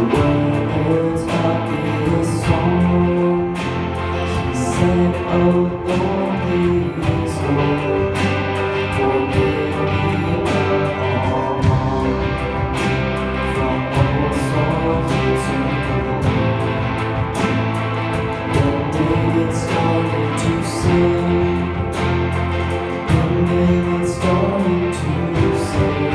words of this song. He said, "Oh Lord, please, Lord, forgive me of all wrong, from all sorrow to glory." Then David started to sing. Then David started to sing.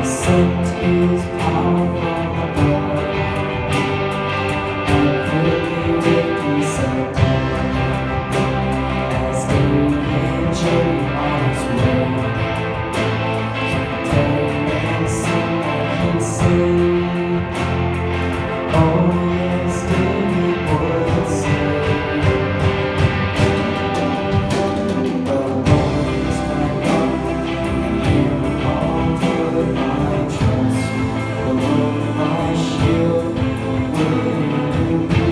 Sent his power from above, and quickly with peace and love, as David journeyed on his way. He prayed and sang and he sang, oh yes, David would say, "The Lord is my rock, and in all put my trust. The Lord my shield will be,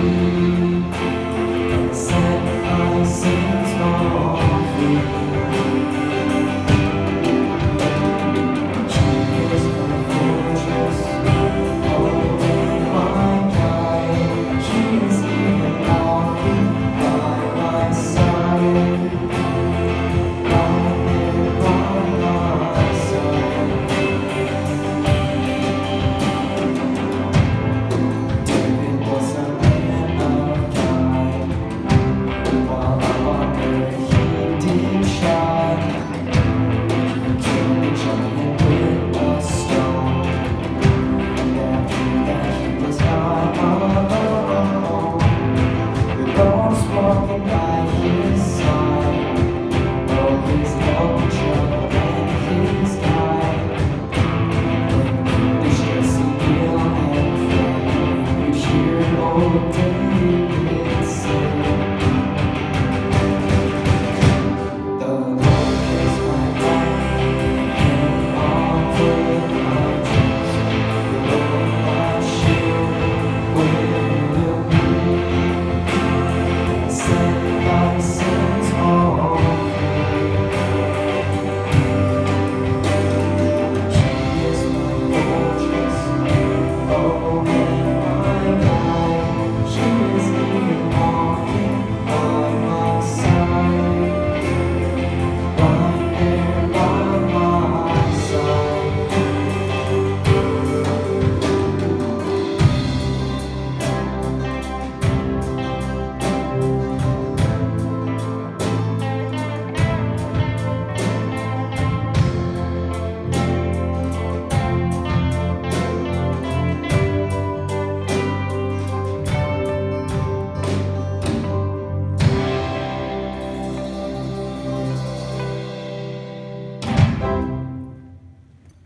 and set my sins all free. He is my fortress, oh and my guide. He is even walking by my side, right there by my side." David was a man of God, while on earth he did shine. He killed the giant with a stone, and after that he was not alone. The Lord's walking by his side, oh his help, trouble, and his guide. When in distress he heal and pray, you hear, oh David.